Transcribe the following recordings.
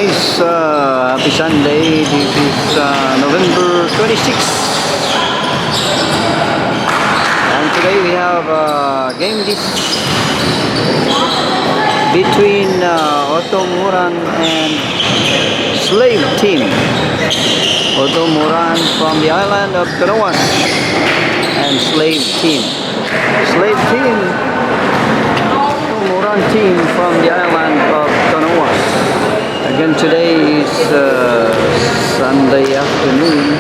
guys, happy Sunday. This is November 26th. And today we have a game this between Otomuran and Slave Team. Otomuran from the island of Tanawas and Slave Team. Slave Team, Otomuran Team from the island of Tanawas. Again, today is Sunday afternoon,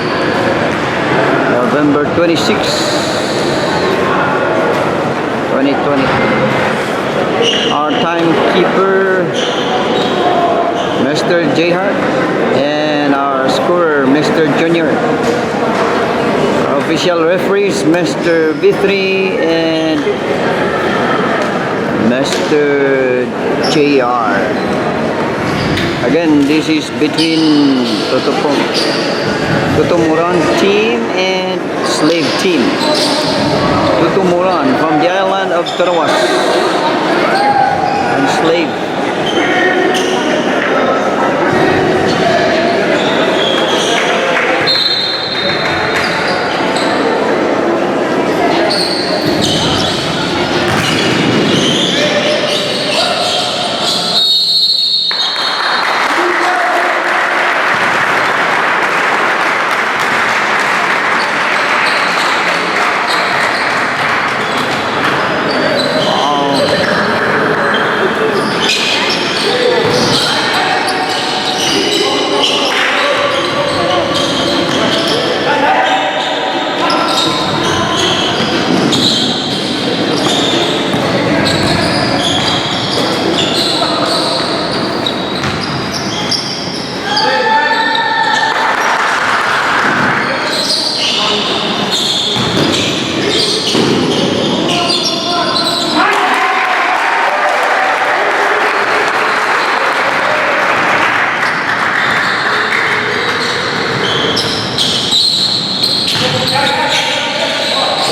November 26, 2020. Our timekeeper, Mr. J. Hart, and our scorer, Mr. Junior. Our official referees, Mr. B3 and Mr. JR. Again, this is between Otomuran team and Slave team. Otomuran from the island of Tarawas and Slave.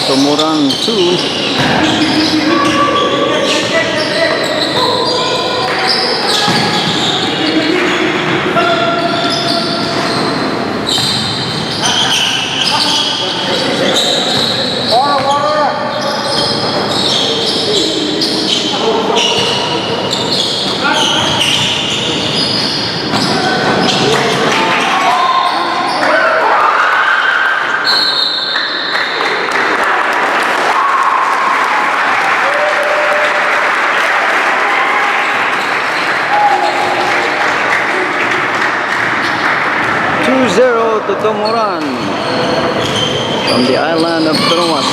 Otomuran 2. 2-0 to Otomuran from the island of Tarawas.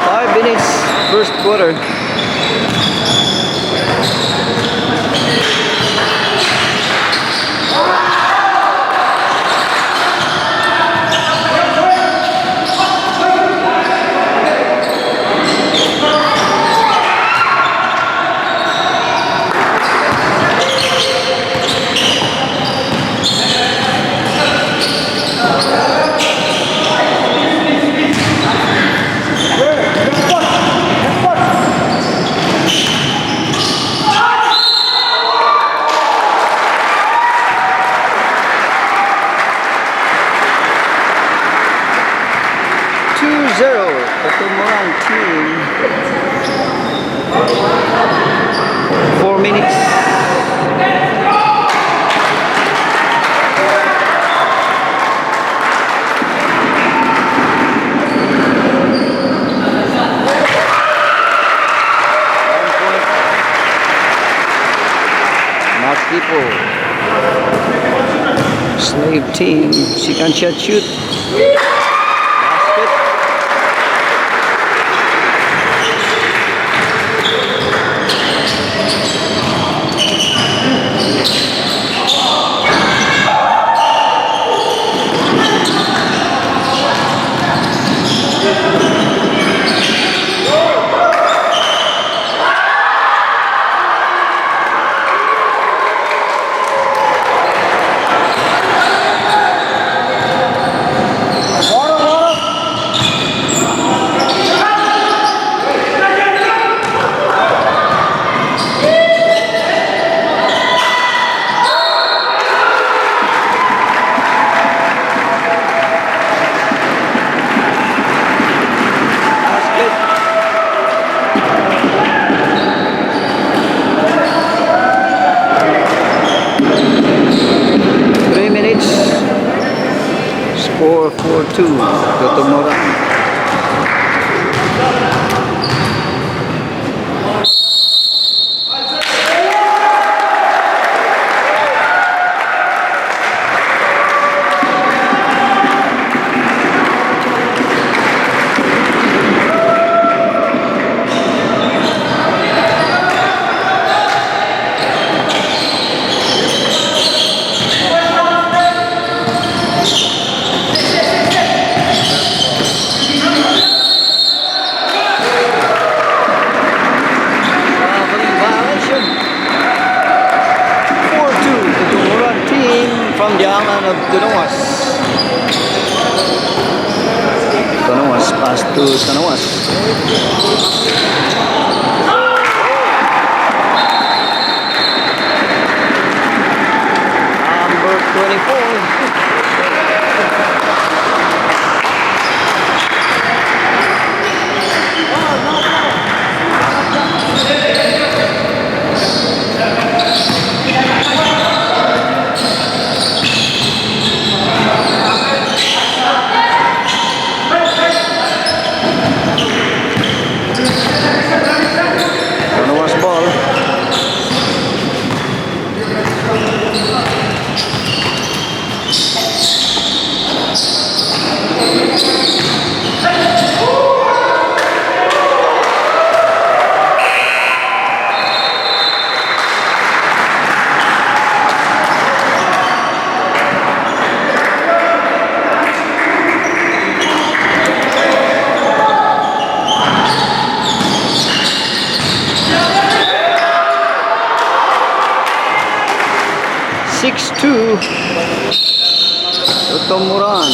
5 minutes, first quarter. Otomuran team. 4 minutes. Not people. Slave team. Second shot shoot. 4-2. Tutumoran. From the island of Tanoas. Tanoas, pass to Tanoas. Number 24. Ball. 6-2. Tutumoran.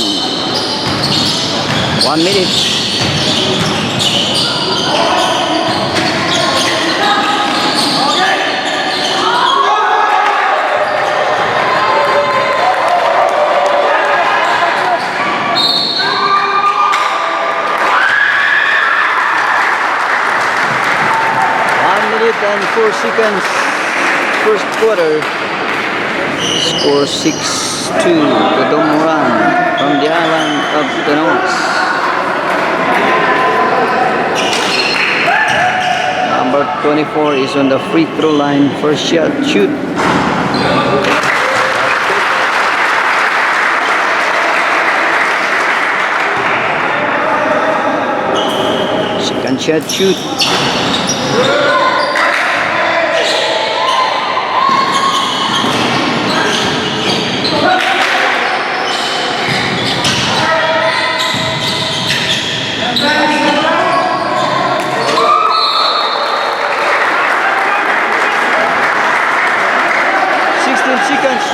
1 minute. And 4 seconds, first quarter. Score 6-2. Tutumoran from the island of Tanoas. Number 24 is on the free throw line. First shot, shoot. Second shot, shoot. Seconds.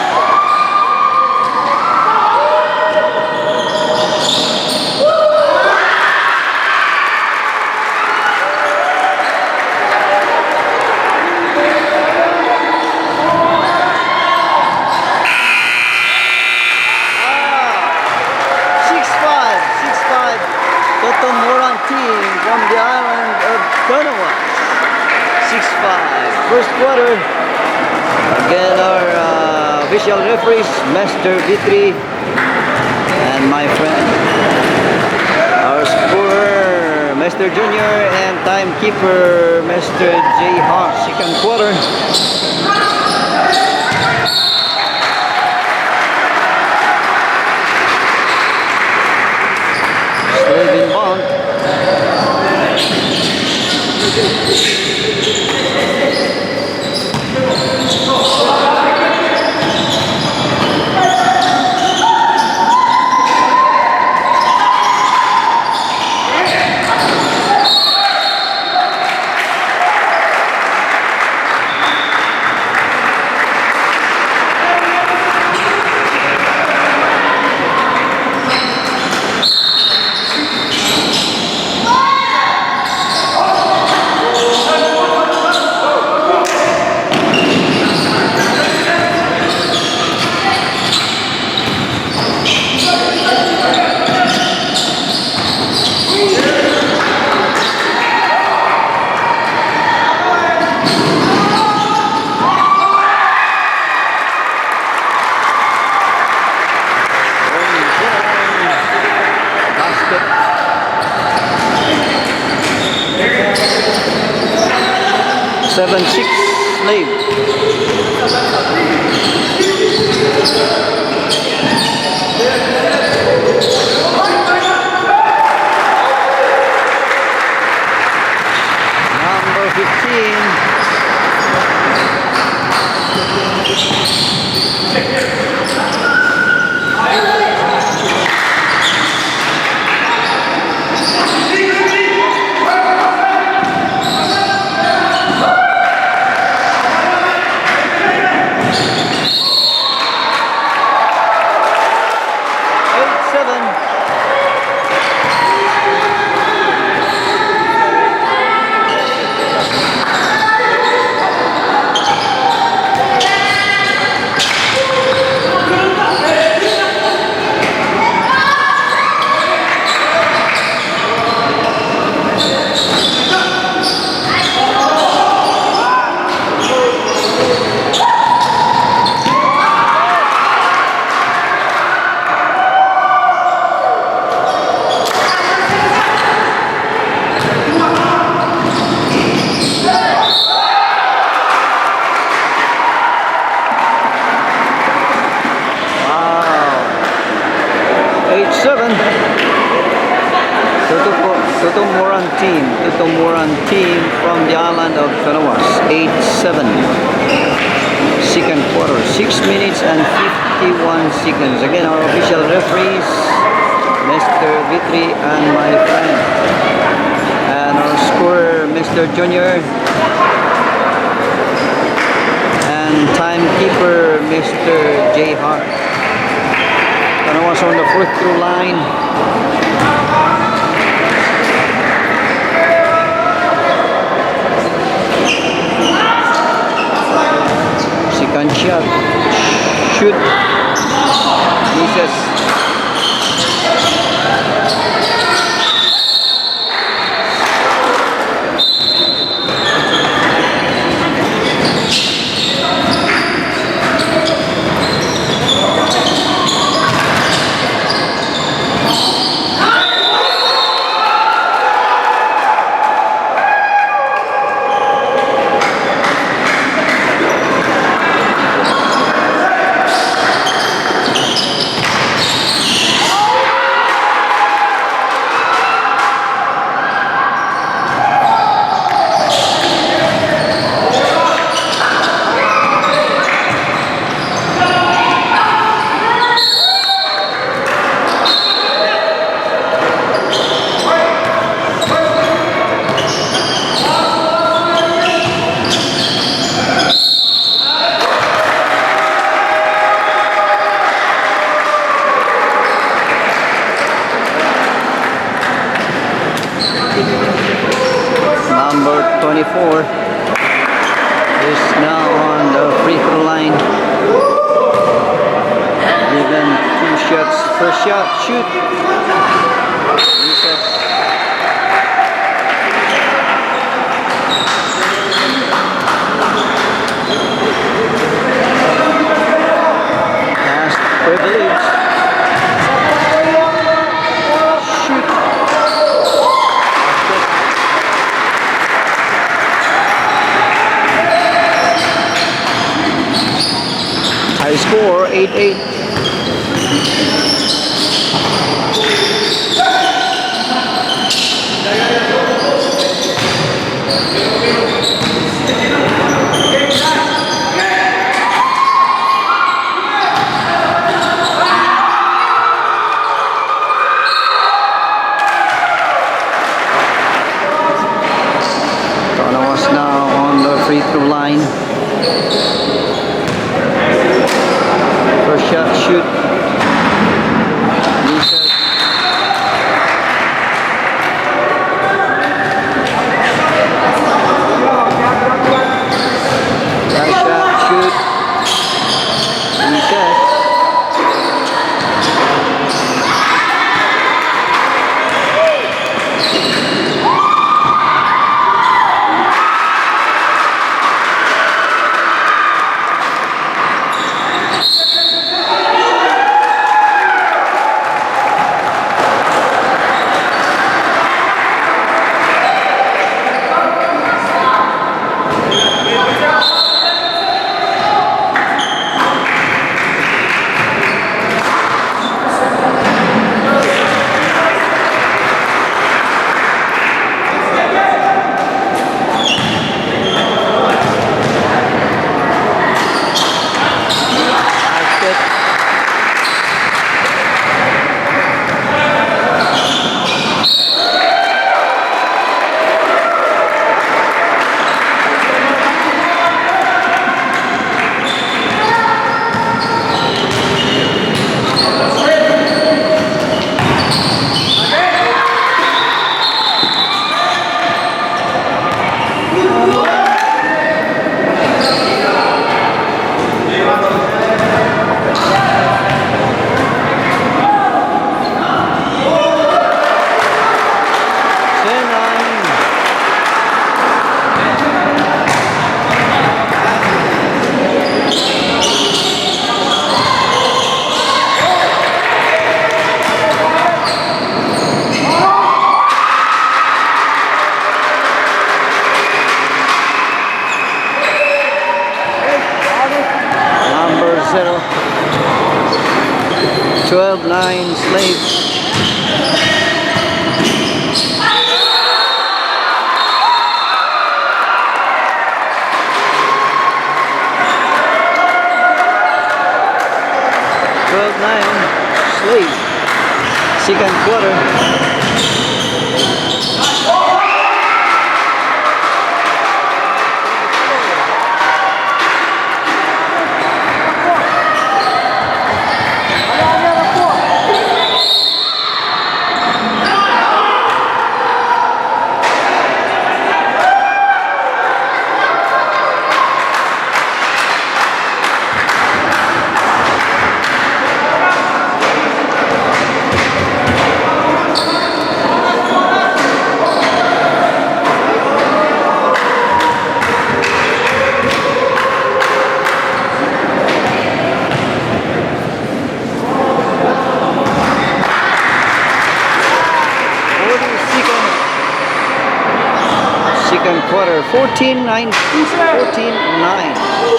Tutumoran team from the island of Tanoas. 6-5. First quarter. Again, our official referees, Mr. Vitri and my friend. Our scorer, Mr. Junior, and timekeeper, Mr. J. Hart. Second quarter. Slavin Bond. slave. Number 15. Tutomuran team from the island of Tanawas. 8-7. Second quarter. 6 minutes and 51 seconds. Again, our official referees, Mr. Vitri and my friend. And our scorer, Mr. Junior. And timekeeper, Mr. J. Hart. Tanawas on the fourth through line. Second shot, shoot, misses. Number 24 is now on the free throw line. Given 2 shots. First shot, shoot. Misses. Last privilege. High score 8-8. Tanawas now on the free throw line. First shot, shoot. Misses. Last shot, shoot. Misses. 0. 12-9 Slave. Slave. Second quarter. 14-9. 14-9.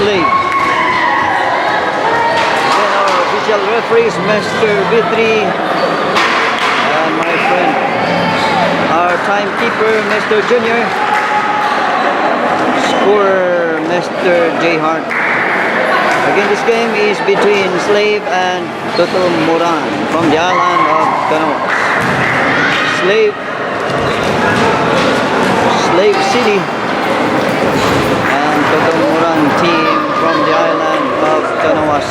Slave. Then our official referees, Mr. Vitri and my friend, our timekeeper, Mr. Junior, scorer, Mr. J. Hart. Again, this game is between Slave and Toto Moran from the island of Canoas. Slave City, and Toto Moran team from the island of Canoas.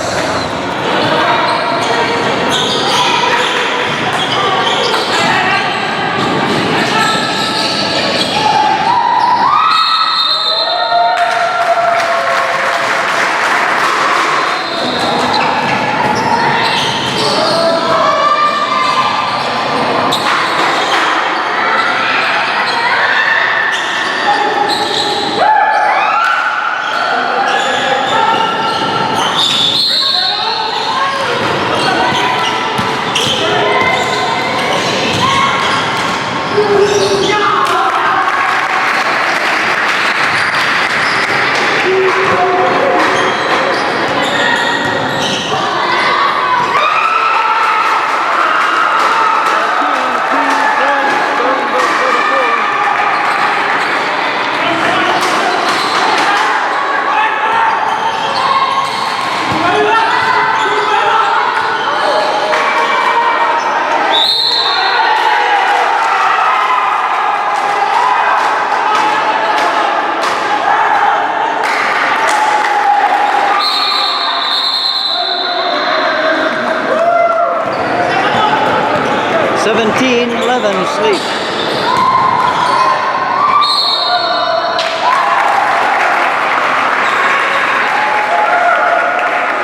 Slave.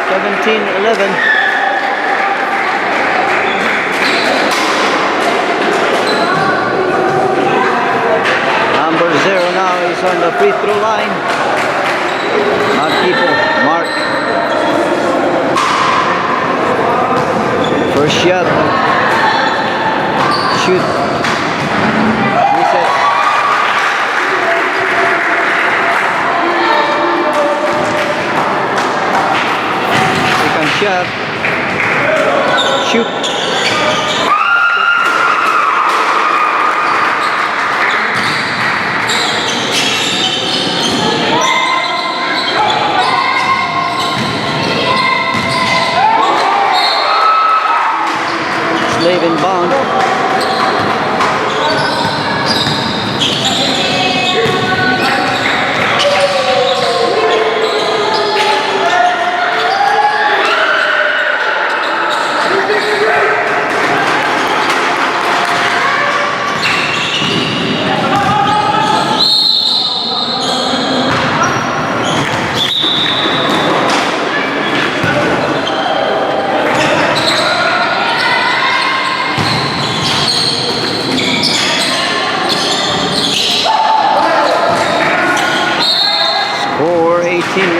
17-11. Number 0 now is on the free throw line. Mark. First shot. Shoot. Reset. Second shot. Shoot. Slave inbound.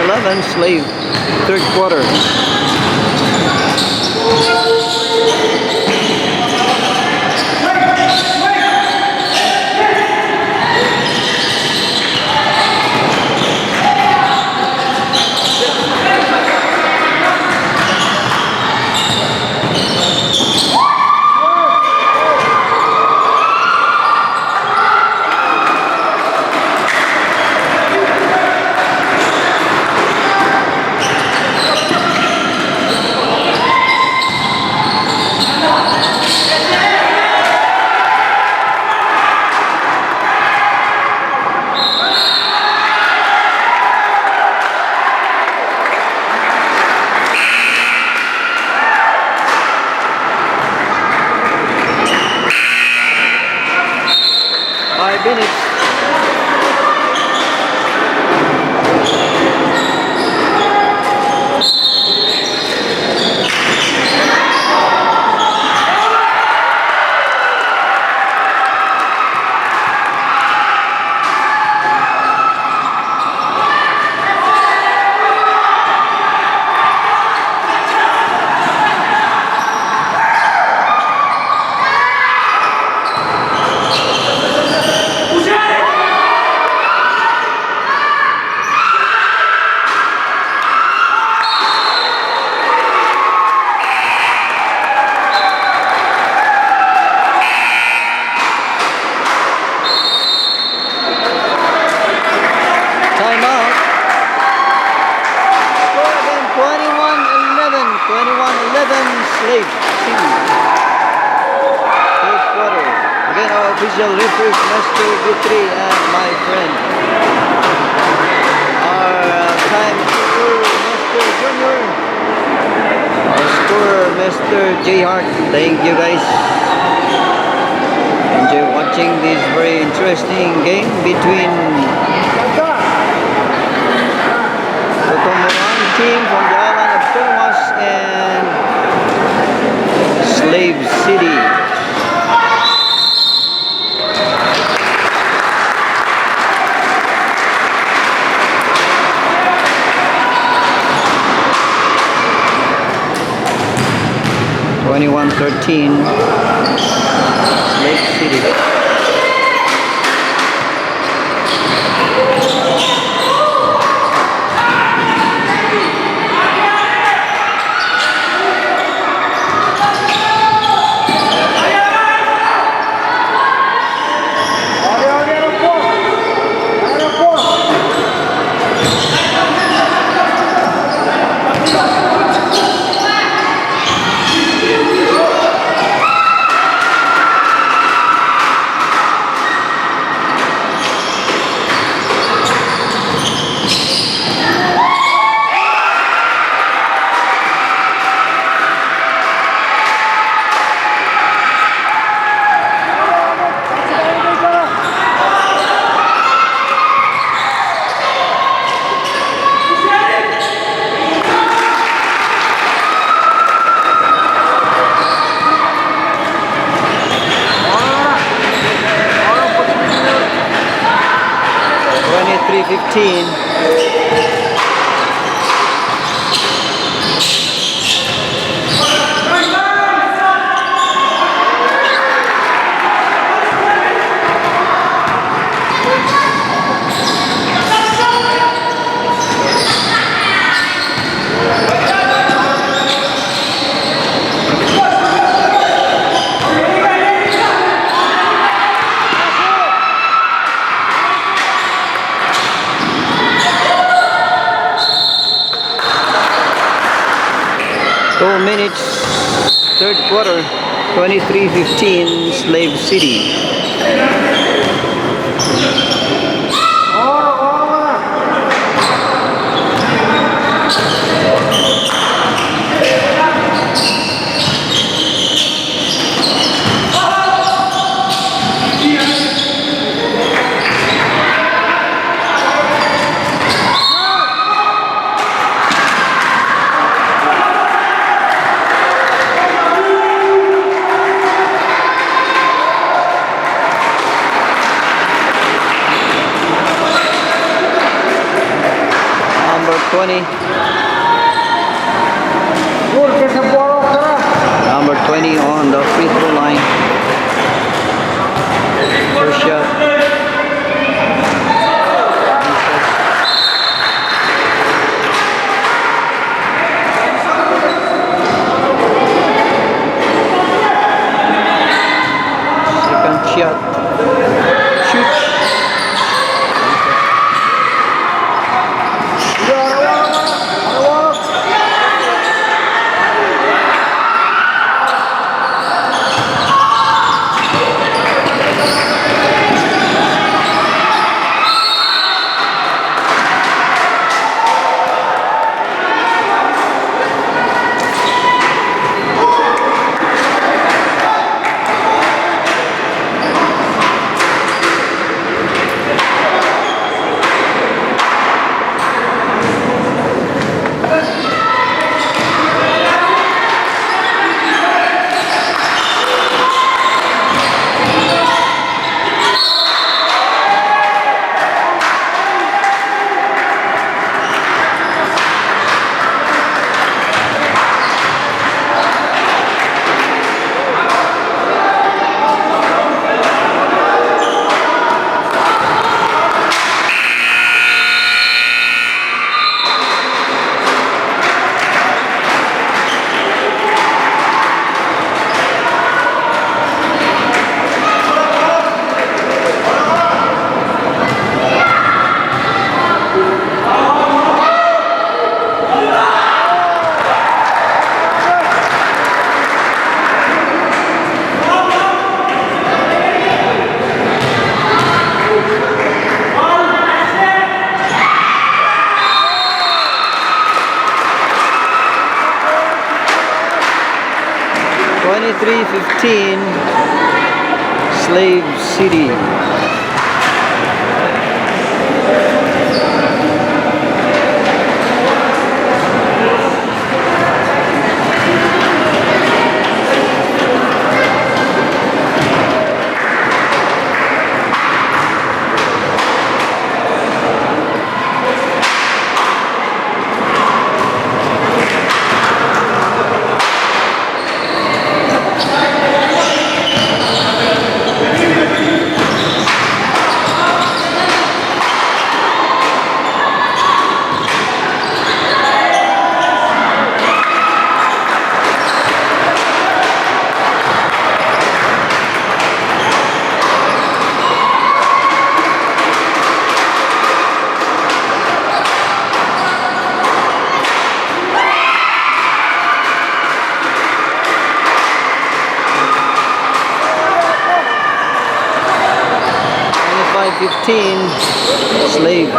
11, Slave, third quarter. Minutes. Slave City. Third quarter. Again, our official referee, Master Vitri and my friend. Our time scorer, Mr. Junior. Our scorer, Mr. J Hart. Thank you guys. Enjoy watching this very interesting game between Totomoran team from the island of Thomas and Slave City. (21-13) Slave City. Third quarter, 23-15, Slave City. 20. Number 20 on the free throw line. First shot. Shot. Shoot. .15 Slave City. Slave.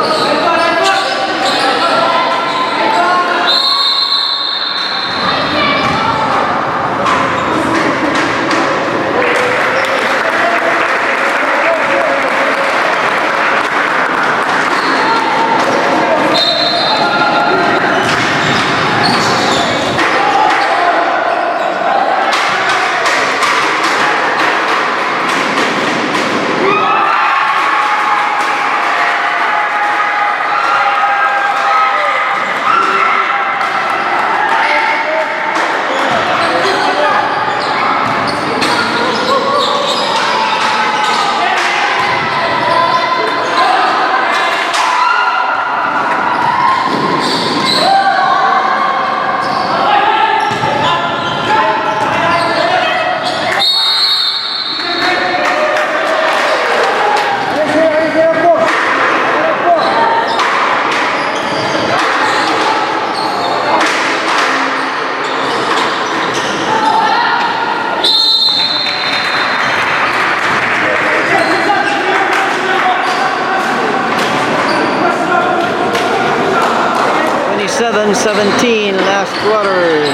.17 last quarter,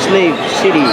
Slave City.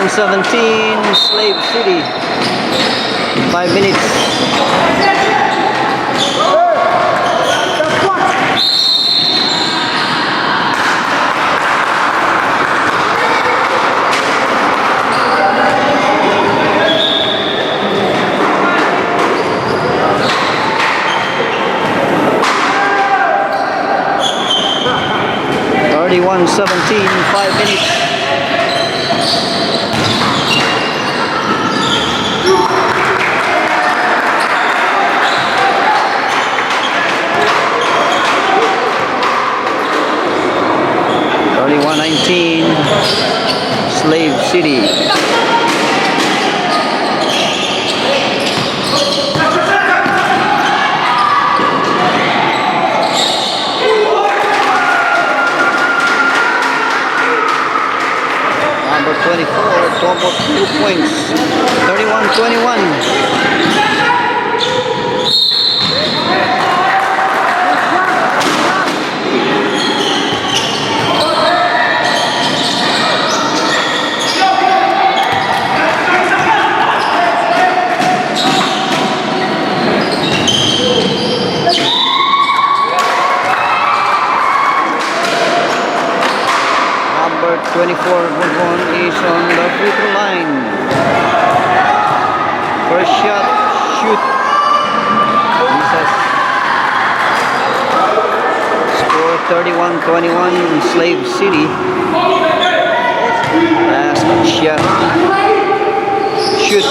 31-17, Slave City. 5 minutes. 31-17, 5 minutes. Slave City. Number 24, 2 points. 31-21. Number 24, Bonbon is on the free throw line. First shot, shoot. Misses. Score 31-21, Slave City. Last shot, shoot.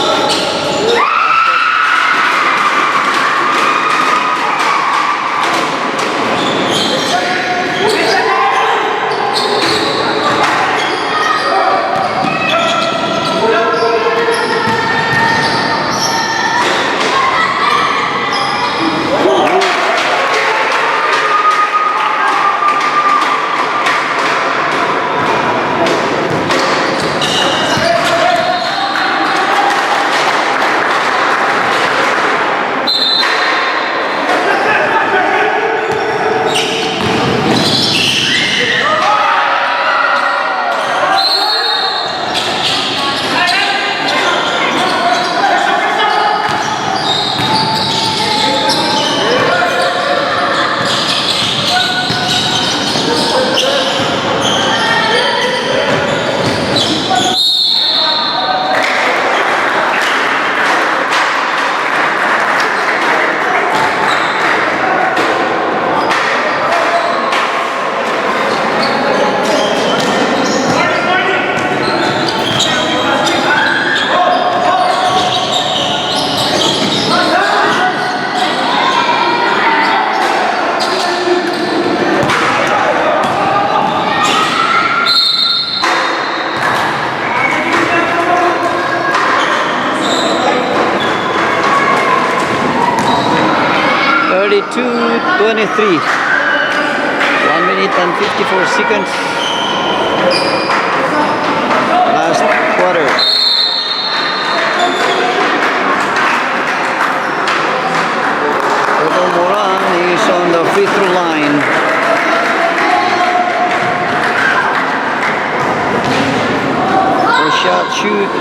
.23, 1 minute and 54 seconds. Last quarter. Toto Moran is on the free throw line. First shot, shoot.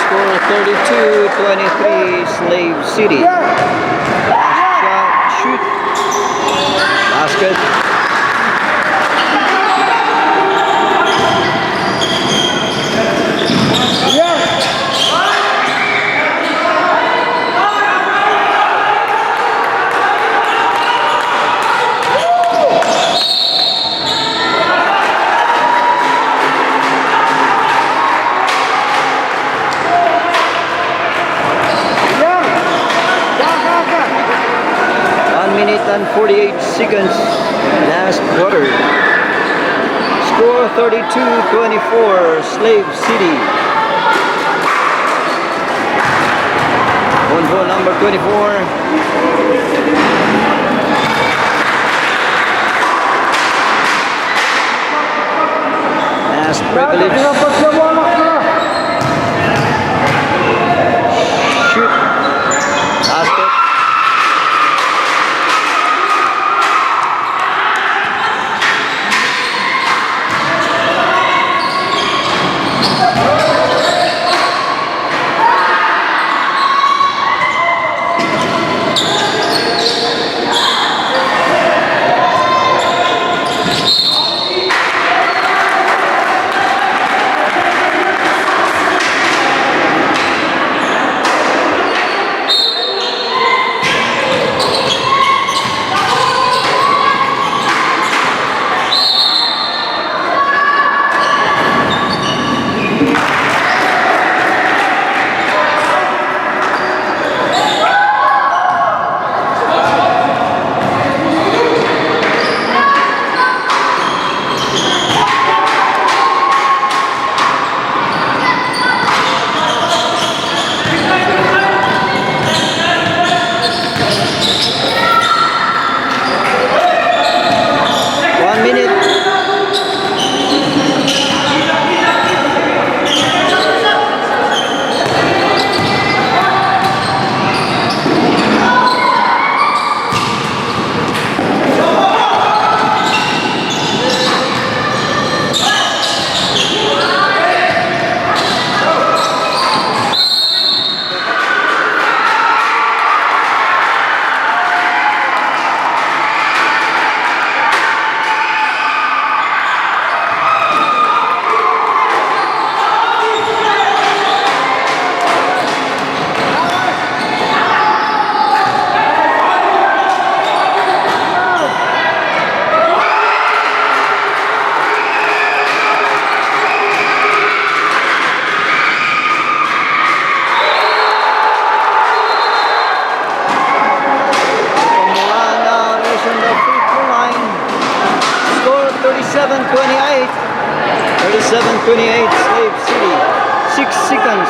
Score 32-23, Slave City. Last shot, shoot. Basket. And 48 seconds. Last quarter. Score 32-24, Slave City. On goal number 24. Last privilege. 37-28. 37-28, Slave City. 6 seconds.